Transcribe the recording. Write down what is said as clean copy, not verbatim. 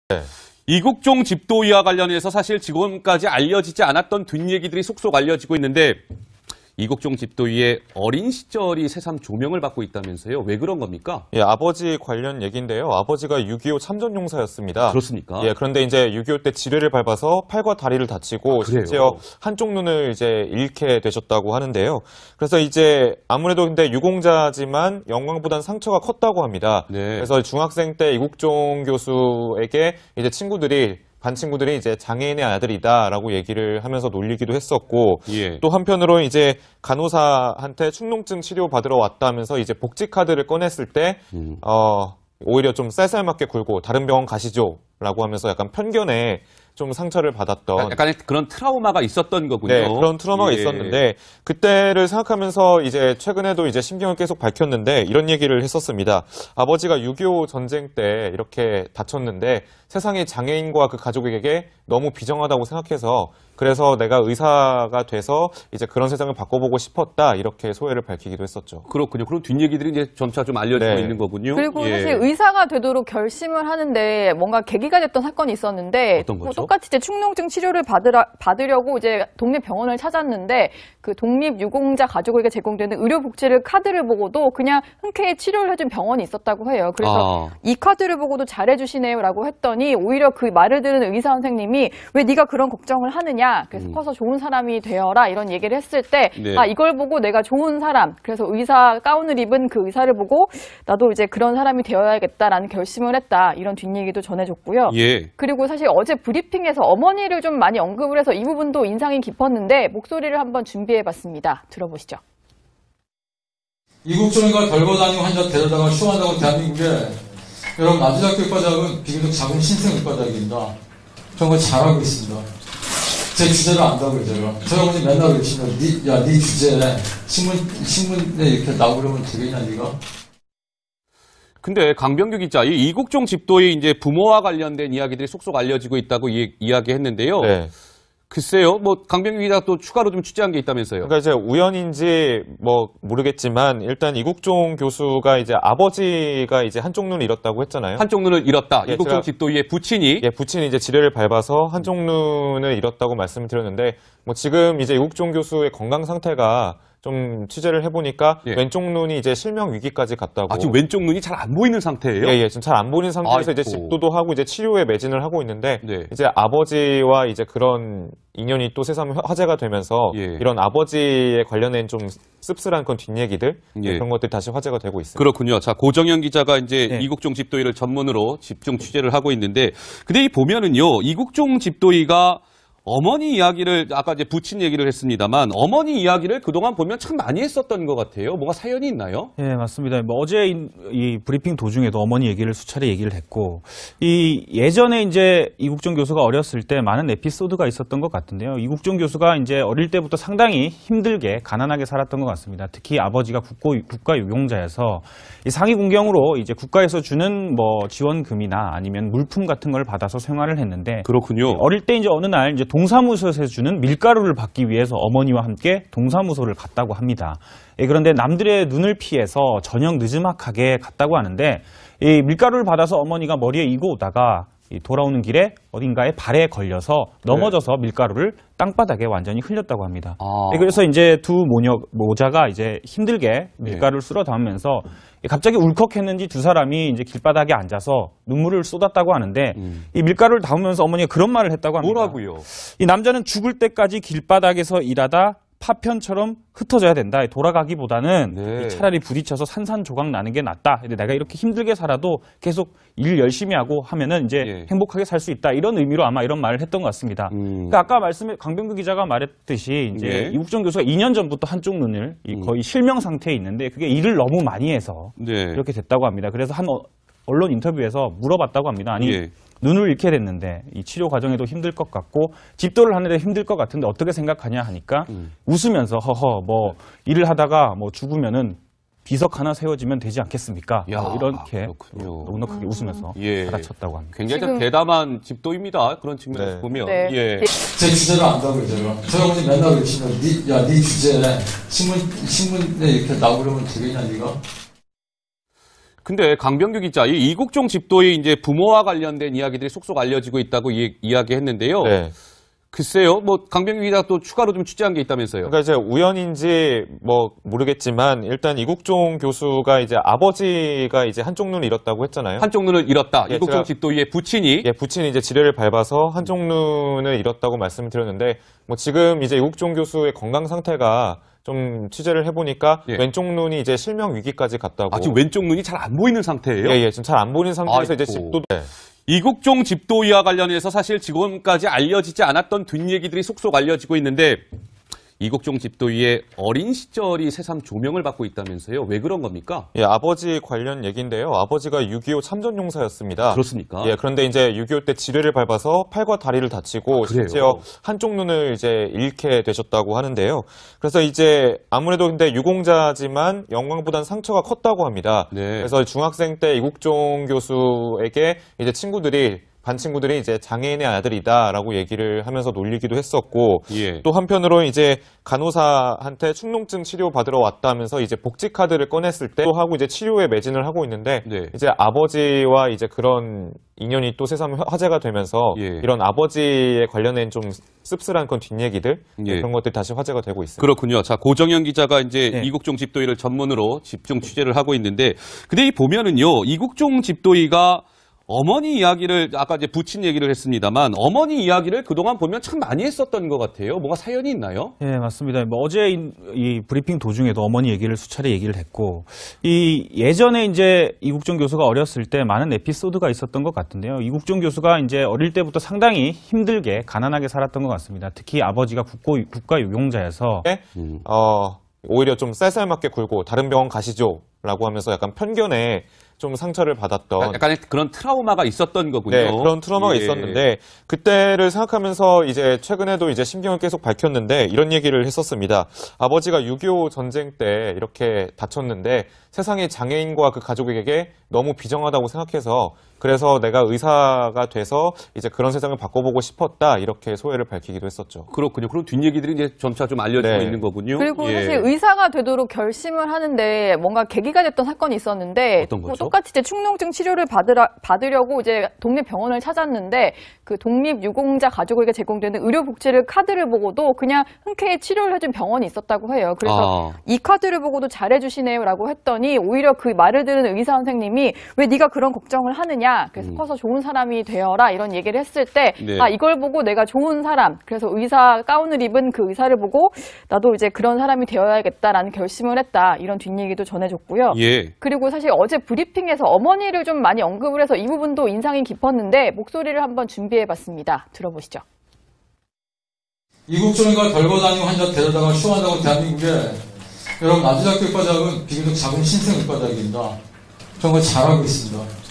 네. 이국종 집도의와 관련해서 사실 지금까지 알려지지 않았던 뒷얘기들이 속속 알려지고 있는데 이국종 집도의의 어린 시절이 새삼 조명을 받고 있다면서요. 왜 그런 겁니까? 예, 아버지 관련 얘기인데요. 아버지가 6.25 참전용사였습니다. 그렇습니까? 예, 그런데 이제 6.25 때 지뢰를 밟아서 팔과 다리를 다치고 심지어 한쪽 눈을 이제 잃게 되셨다고 하는데요. 그래서 이제 아무래도 근데 유공자지만 영광보단 상처가 컸다고 합니다. 네. 그래서 중학생 때 이국종 교수에게 이제 반 친구들이 이제 장애인의 아들이다라고 얘기를 하면서 놀리기도 했었고, 예. 또 한편으로 이제 간호사한테 축농증 치료 받으러 왔다면서 이제 복지 카드를 꺼냈을 때, 오히려 좀 쌀쌀맞게 굴고 다른 병원 가시죠라고 하면서 약간 편견에 좀 상처를 받았던 약간의 그런 트라우마가 있었던 거군요. 네, 그런 트라우마가 있었는데 그때를 생각하면서 이제 최근에도 이제 심경을 계속 밝혔는데 이런 얘기를 했었습니다. 아버지가 6.25 전쟁 때 이렇게 다쳤는데 세상의 장애인과 그 가족에게 너무 비정하다고 생각해서 그래서 내가 의사가 돼서 이제 그런 세상을 바꿔보고 싶었다 이렇게 소회를 밝히기도 했었죠. 그렇군요. 그럼 뒷얘기들이 이제 점차 좀 알려지고 네. 있는 거군요. 그리고 사실 의사가 되도록 결심을 하는데 뭔가 계기가 됐던 사건이 있었는데 어떤 거죠? 똑같이 이제 축농증 치료를 받으려고 이제 동네 병원을 찾았는데 그 독립 유공자 가족에게 제공되는 의료 복지를 카드를 보고도 그냥 흔쾌히 치료를 해준 병원이 있었다고 해요. 그래서 이 카드를 보고도 잘해주시네요라고 했더니 오히려 그 말을 들은 의사 선생님이 왜 네가 그런 걱정을 하느냐? 그래서 커서 좋은 사람이 되어라 이런 얘기를 했을 때 네. 아 이걸 보고 내가 좋은 사람 그래서 의사 가운을 입은 그 의사를 보고 나도 이제 그런 사람이 되어야겠다라는 결심을 했다 이런 뒷얘기도 전해줬고요. 예. 그리고 사실 어제 브리핑에서 어머니를 좀 많이 언급을 해서 이 부분도 인상이 깊었는데 목소리를 한번 준비해봤습니다. 들어보시죠. 이국종이가 별거다니고 환자 데려다가 휴환하고 대한민국에 여러분 남자학교 의과대학은 비교적 작은 신생 의과대학입니다. 저는 그걸 잘하고 있습니다. 제 주제를 안다고요, 제가. 저희 어머니 맨날 그러시면, 네 주제, 신문에 이렇게 나오려면 되겠냐, 네가? 근데 강병규 기자, 이 이국종 집도의 이제 부모와 관련된 이야기들이 속속 알려지고 있다고 이야기했는데요. 네. 글쎄요, 뭐 강병규 기자 또 추가로 좀 취재한 게 있다면서요. 그러니까 이제 우연인지 뭐 모르겠지만 일단 이국종 교수가 이제 아버지가 이제 한쪽 눈을 잃었다고 했잖아요. 한쪽 눈을 잃었다. 예, 이국종 집도의의 부친이 부친이 이제 지뢰를 밟아서 한쪽 눈을 잃었다고 말씀을 드렸는데 뭐 지금 이제 이국종 교수의 건강 상태가 좀 취재를 해보니까 왼쪽 눈이 이제 실명 위기까지 갔다고. 지금 왼쪽 눈이 잘 안 보이는 상태예요? 예, 지금 잘 안 보이는 상태에서 이제 집도도 하고 이제 치료에 매진을 하고 있는데 이제 아버지와 이제 그런 인연이 또 새삼 화제가 되면서 이런 아버지에 관련된 좀 씁쓸한 그런 뒷얘기들 그런 것들이 다시 화제가 되고 있습니다. 그렇군요. 자, 고정현 기자가 이제 이국종 집도의를 전문으로 집중 취재를 하고 있는데 근데 이 보면은요, 이국종 집도의가 어머니 이야기를 아까 이제 부친 얘기를 했습니다만 어머니 이야기를 그동안 보면 참 많이 했었던 것 같아요. 뭐가 사연이 있나요? 네, 맞습니다. 뭐 어제 이 브리핑 도중에도 어머니 얘기를 수차례 얘기를 했고 이 예전에 이제 이국종 교수가 어렸을 때 많은 에피소드가 있었던 것 같은데요. 이국종 교수가 이제 어릴 때부터 상당히 힘들게 가난하게 살았던 것 같습니다. 특히 아버지가 국가 유공자여서 이 상위 군경으로 이제 국가에서 주는 뭐 지원금이나 아니면 물품 같은 걸 받아서 생활을 했는데 그렇군요. 어릴 때 이제 어느 날 이제 동사무소에서 주는 밀가루를 받기 위해서 어머니와 함께 동사무소를 갔다고 합니다. 그런데 남들의 눈을 피해서 저녁 늦지막하게 갔다고 하는데 이 밀가루를 받아서 어머니가 머리에 이고 오다가 돌아오는 길에 어딘가에 발에 걸려서 넘어져서 밀가루를 땅바닥에 완전히 흘렸다고 합니다. 그래서 이제 두 모자가 이제 힘들게 밀가루를 쓸어 담으면서 갑자기 울컥했는지 두 사람이 이제 길바닥에 앉아서 눈물을 쏟았다고 하는데 이 밀가루를 담으면서 어머니가 그런 말을 했다고 합니다. 뭐라고요? 이 남자는 죽을 때까지 길바닥에서 일하다 파편처럼 흩어져야 된다. 돌아가기보다는 차라리 부딪혀서 산산조각 나는 게 낫다. 내가 이렇게 힘들게 살아도 계속 일 열심히 하고 하면은 이제 행복하게 살 수 있다. 이런 의미로 아마 이런 말을 했던 것 같습니다. 그러니까 아까 강병규 기자가 말했듯이 이제 이국종 교수가 2년 전부터 한쪽 눈을 거의 실명 상태에 있는데 그게 일을 너무 많이 해서 이렇게 됐다고 합니다. 그래서 한 언론 인터뷰에서 물어봤다고 합니다. 아니 눈을 잃게 됐는데 이 치료 과정에도 힘들 것 같고 집도를 하는데 힘들 것 같은데 어떻게 생각하냐 하니까 웃으면서 허허 뭐 일을 하다가 뭐 죽으면은 비석 하나 세워지면 되지 않겠습니까? 이렇게 넉넉하게 웃으면서 받아쳤다고 합니다. 굉장히 대담한 집도입니다. 그런 측면에서 보면. 제 주제를 안다고요, 제가. 저희 어머니 맨날 그러시면 네 주제 신문에 이렇게 나오려면 되겠냐, 네가? 근데 강병규 기자, 이 이국종 집도의 이제 부모와 관련된 이야기들이 속속 알려지고 있다고 이야기했는데요. 네. 글쎄요, 뭐 강병규 기자 또 추가로 좀 취재한 게 있다면서요. 그러니까 이제 우연인지 뭐 모르겠지만 일단 이국종 교수가 이제 아버지가 이제 한쪽 눈을 잃었다고 했잖아요. 한쪽 눈을 잃었다. 예, 이국종 제가- 집도의 부친이 예, 부친이 이제 지뢰를 밟아서 한쪽 눈을 잃었다고 말씀을 드렸는데 뭐 지금 이제 이국종 교수의 건강 상태가 좀 취재를 해보니까 예. 왼쪽 눈이 이제 실명 위기까지 갔다고. 지금 왼쪽 눈이 잘 안 보이는 상태예요. 예, 지금 잘 안 보이는 상태에서 이제 아이고. 집도 이국종 집도의와 관련해서 사실 지금까지 알려지지 않았던 뒷얘기들이 속속 알려지고 있는데 이국종 집도의의 어린 시절이 새삼 조명을 받고 있다면서요. 왜 그런 겁니까? 예, 아버지 관련 얘기인데요. 아버지가 6.25 참전용사였습니다. 그렇습니까? 예, 그런데 이제 6.25 때 지뢰를 밟아서 팔과 다리를 다치고 그래요? 심지어 한쪽 눈을 이제 잃게 되셨다고 하는데요. 그래서 이제 아무래도 근데 유공자지만 영광보단 상처가 컸다고 합니다. 네. 그래서 중학생 때 이국종 교수에게 이제 반 친구들이 이제 장애인의 아들이다라고 얘기를 하면서 놀리기도 했었고 예. 또 한편으로 이제 간호사한테 축농증 치료 받으러 왔다면서 이제 복지 카드를 꺼냈을 때 또 하고 이제 치료에 매진을 하고 있는데 네. 이제 아버지와 이제 그런 인연이 또 새삼 화제가 되면서 예. 이런 아버지에 관련된 좀 씁쓸한 그런 뒷얘기들 예. 그런 것들이 다시 화제가 되고 있습니다. 그렇군요. 자, 고정현 기자가 이제 네. 이국종 집도의를 전문으로 집중 취재를 하고 있는데, 근데 이 보면은요, 이국종 집도의가 어머니 이야기를 아까 이제 부친 얘기를 했습니다만 어머니 이야기를 그동안 보면 참 많이 했었던 것 같아요. 뭔가 사연이 있나요? 예, 맞습니다. 뭐 어제 이 브리핑 도중에도 어머니 얘기를 수차례 얘기를 했고, 이 예전에 이제 이국종 교수가 어렸을 때 많은 에피소드가 있었던 것 같은데요. 이국종 교수가 이제 어릴 때부터 상당히 힘들게 가난하게 살았던 것 같습니다. 특히 아버지가 국가 유공자여서 오히려 좀 쌀쌀맞게 굴고 다른 병원 가시죠라고 하면서 약간 편견에 좀 상처를 받았던 약간의 그런 트라우마가 있었던 거군요. 네, 그런 트라우마가 예. 있었는데 그때를 생각하면서 이제 최근에도 이제 심경을 계속 밝혔는데 이런 얘기를 했었습니다. 아버지가 6.25 전쟁 때 이렇게 다쳤는데 세상에 장애인과 그 가족에게 너무 비정하다고 생각해서 그래서 내가 의사가 돼서 이제 그런 세상을 바꿔보고 싶었다 이렇게 소회를 밝히기도 했었죠. 그렇군요. 그런 뒷얘기들이 이제 점차 좀 알려지고 네. 있는 거군요. 그리고 예. 사실 의사가 되도록 결심을 하는데 뭔가 계기가 됐던 사건이 있었는데 어떤 거죠? 뭐 똑같이 이제 축농증 치료를 받으려고 이제 동네 병원을 찾았는데 그 독립유공자 가족에게 제공되는 의료 복지를 카드를 보고도 그냥 흔쾌히 치료를 해준 병원이 있었다고 해요. 그래서 이 카드를 보고도 잘해주시네요라고 했더니 오히려 그 말을 들은 의사 선생님이 왜 네가 그런 걱정을 하느냐? 그래서 커서 좋은 사람이 되어라 이런 얘기를 했을 때 네. 이걸 보고 내가 좋은 사람 그래서 의사 가운을 입은 그 의사를 보고 나도 이제 그런 사람이 되어야겠다라는 결심을 했다 이런 뒷얘기도 전해줬고요. 예. 그리고 사실 어제 브리핑에서 어머니를 좀 많이 언급을 해서 이 부분도 인상이 깊었는데 목소리를 한번 준비해봤습니다. 들어보시죠. 이국종이가 별거 다니고 환자 데려다가 쉬어간다고 대한민국에 여러분 아주대학교 의과대학은 비교적 작은 신생 의과대학입니다. 저는 걸 잘하고 있습니다.